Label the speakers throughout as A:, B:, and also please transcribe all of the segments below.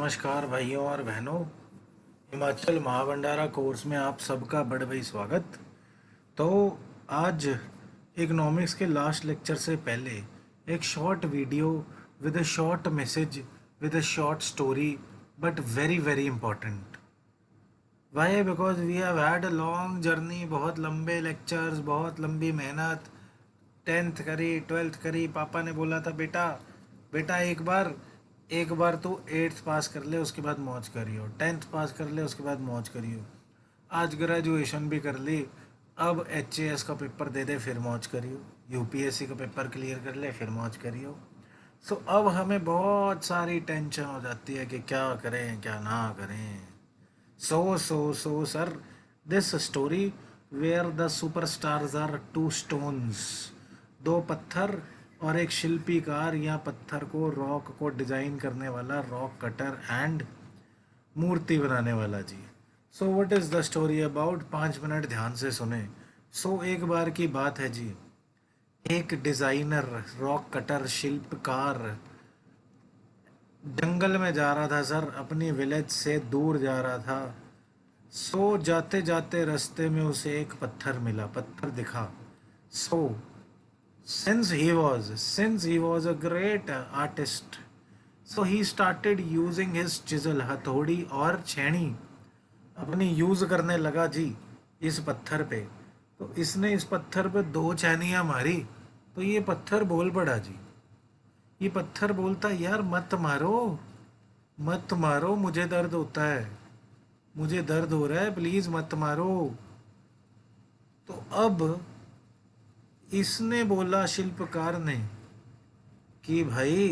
A: नमस्कार भाइयों और बहनों। हिमाचल महाभंडारा कोर्स में आप सबका बड़े भाई स्वागत। तो आज इकोनॉमिक्स के लास्ट लेक्चर से पहले एक short video with a short message with a short story but very very important. Why? Because we have had a long journey, बहुत लंबे लेक्चर्स, बहुत लंबी मेहनत। टेंथ करी, ट्वेल्थ करी, पापा ने बोला था बेटा बेटा एक बार तो एट्थ पास कर ले, उसके बाद मौज करियो, टेंथ पास कर ले, उसके बाद मौज करियो। आज ग्रेजुएशन भी कर ली, अब एच का पेपर दे दे फिर मौज करियो, यूपीएससी का पेपर क्लियर कर ले फिर मौज करियो। सो अब हमें बहुत सारी टेंशन हो जाती है कि क्या करें क्या ना करें। So, sir, this story where the superstars are two stones, दो पत्थर और एक शिल्पीकार या पत्थर को रॉक को डिजाइन करने वाला रॉक कटर एंड मूर्ति बनाने वाला जी। So what is the story about? 5 minute ध्यान से सुने। एक बार की बात है जी, एक डिजाइनर रॉक कटर शिल्पकार जंगल में जा रहा था सर, अपनी विलेज से दूर जा रहा था। जाते जाते रास्ते में उसे एक पत्थर मिला, पत्थर दिखा। सो since he was a great artist, so he started using his chisel, हथौड़ी और छेनी अपनी यूज करने लगा जी इस पत्थर पे। तो इसने इस पत्थर पे 2 छेनियां मारी तो ये पत्थर बोल पड़ा जी। ये पत्थर बोलता, यार मत मारो मत मारो, मुझे दर्द होता है, मुझे दर्द हो रहा है, प्लीज मत मारो। तो अब इसने बोला शिल्पकार ने कि भाई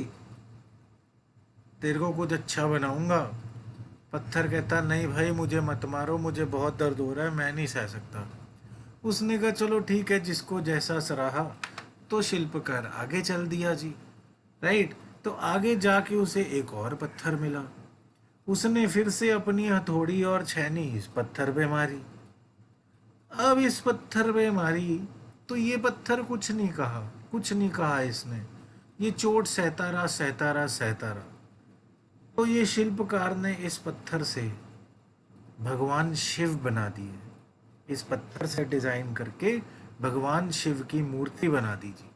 A: तेरे को कुछ अच्छा बनाऊंगा। पत्थर कहता, नहीं भाई मुझे मत मारो, मुझे बहुत दर्द हो रहा है, मैं नहीं सह सकता। उसने कहा चलो ठीक है, जिसको जैसा सराहा। तो शिल्पकार आगे चल दिया जी। राइट। तो आगे जाके उसे एक और पत्थर मिला, उसने फिर से अपनी हथौड़ी और छेनी इस पत्थर पे मारी। अब इस पत्थर पे मारी तो ये पत्थर कुछ नहीं कहा, कुछ नहीं कहा इसने। ये चोट सहता रहा सहता रहा सहता रहा। तो ये शिल्पकार ने इस पत्थर से भगवान शिव बना दिए, इस पत्थर से डिजाइन करके भगवान शिव की मूर्ति बना दीजिए।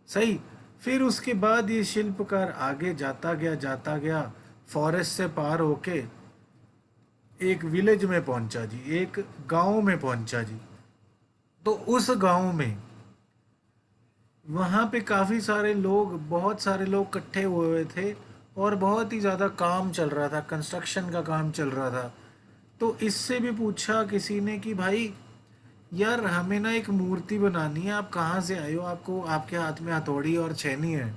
A: सही। फिर उसके बाद ये शिल्पकार आगे जाता गया, फॉरेस्ट से पार होके एक विलेज में पहुंचा जी, एक गांव में पहुंचा जी। तो उस गांव में वहां पे काफी सारे लोग, बहुत सारे लोग इकट्ठे हुए थे और बहुत ही ज्यादा काम चल रहा था, कंस्ट्रक्शन का काम चल रहा था। तो इससे भी पूछा किसी ने कि भाई यार हमें ना एक मूर्ति बनानी है, आप कहाँ से आए हो, आपको आपके हाथ में हथौड़ी और छेनी है,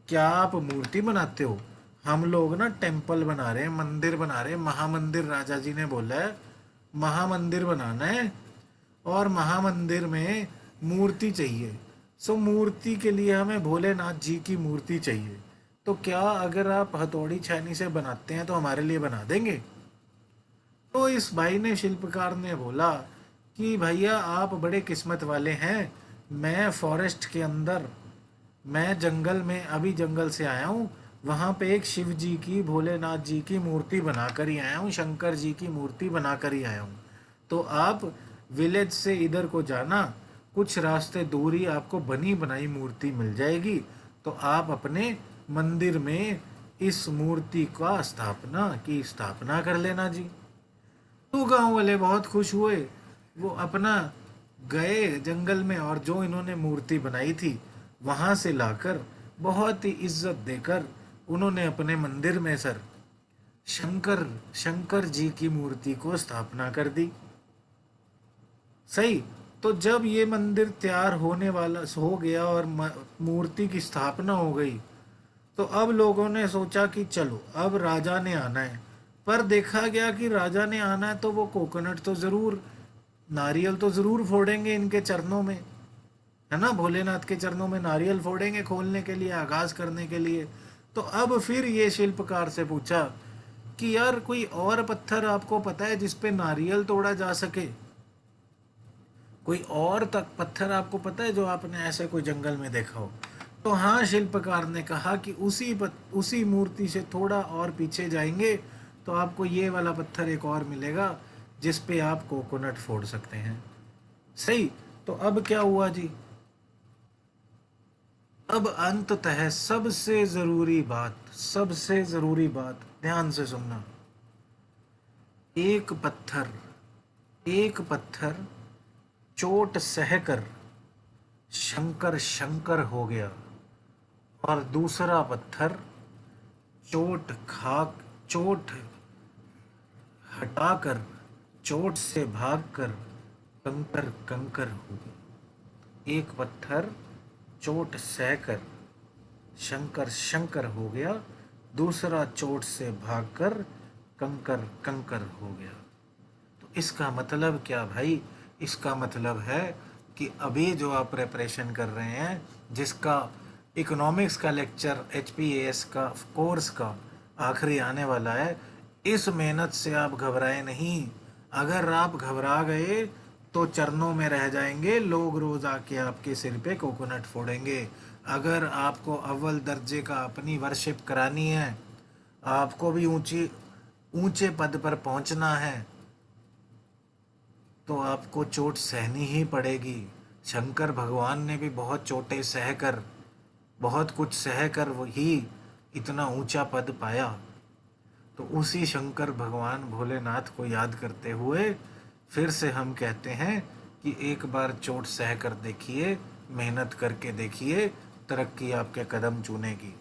A: क्या आप मूर्ति बनाते हो? हम लोग ना टेम्पल बना रहे हैं, मंदिर बना रहे हैं, महामंदिर, राजा जी ने बोला है महामंदिर बनाना है और महामंदिर में मूर्ति चाहिए। मूर्ति के लिए हमें भोलेनाथ जी की मूर्ति चाहिए। तो क्या अगर आप हथौड़ी छेनी से बनाते हैं तो हमारे लिए बना देंगे? तो इस भाई ने, शिल्पकार ने बोला कि भैया आप बड़े किस्मत वाले हैं, मैं फॉरेस्ट के अंदर, मैं जंगल में अभी जंगल से आया हूँ, वहाँ पे एक शिव जी की, भोलेनाथ जी की मूर्ति बना कर ही आया हूँ, शंकर जी की मूर्ति बना कर ही आया हूँ। तो आप विलेज से इधर को जाना, कुछ रास्ते दूर ही आपको बनी बनाई मूर्ति मिल जाएगी, तो आप अपने मंदिर में इस मूर्ति का स्थापना कर लेना जी। तो गांव वाले बहुत खुश हुए, वो अपना गए जंगल में और जो इन्होंने मूर्ति बनाई थी वहां से लाकर बहुत ही इज्जत देकर उन्होंने अपने मंदिर में सर शंकर शंकर जी की मूर्ति को स्थापना कर दी। सही। तो जब ये मंदिर तैयार होने वाला हो गया और मूर्ति की स्थापना हो गई, तो अब लोगों ने सोचा कि चलो अब राजा ने आना है। पर देखा गया कि राजा ने आना है तो वो कोकोनट तो जरूर, नारियल तो जरूर फोड़ेंगे इनके चरणों में, है ना, भोलेनाथ के चरणों में नारियल फोड़ेंगे खोलने के लिए, आगाज करने के लिए। तो अब फिर ये शिल्पकार से पूछा कि यार कोई और पत्थर आपको पता है जिस पे नारियल तोड़ा जा सके? कोई और तक पत्थर आपको पता है जो आपने ऐसे कोई जंगल में देखा हो? तो हाँ, शिल्पकार ने कहा कि उसी मूर्ति से थोड़ा और पीछे जाएंगे तो आपको ये वाला पत्थर एक और मिलेगा जिस पे आप कोकोनट फोड़ सकते हैं। सही। तो अब क्या हुआ जी? अब अंततः सबसे जरूरी बात ध्यान से सुनना। एक पत्थर एक पत्थर चोट सहकर शंकर शंकर हो गया, और दूसरा पत्थर चोट खा चोट हटाकर, चोट से भागकर कंकर कंकर हो गया। एक पत्थर चोट सहकर शंकर शंकर हो गया, दूसरा चोट से भागकर कंकर कंकर हो गया। तो इसका मतलब क्या भाई? इसका मतलब है कि अभी जो आप प्रिपरेशन कर रहे हैं, जिसका इकोनॉमिक्स का लेक्चर HPAS का कोर्स का आखिरी आने वाला है, इस मेहनत से आप घबराए नहीं। अगर आप घबरा गए तो चरणों में रह जाएंगे, लोग रोज आके आपके सिर पे कोकोनट फोड़ेंगे। अगर आपको अव्वल दर्जे का अपनी वर्शिप करानी है, आपको भी ऊंचे पद पर पहुंचना है, तो आपको चोट सहनी ही पड़ेगी। शंकर भगवान ने भी बहुत चोटें सहकर, बहुत कुछ सहकर वही इतना ऊंचा पद पाया। तो उसी शंकर भगवान भोलेनाथ को याद करते हुए फिर से हम कहते हैं कि एक बार चोट सह कर देखिए, मेहनत करके देखिए, तरक्की आपके कदम चूमेगी।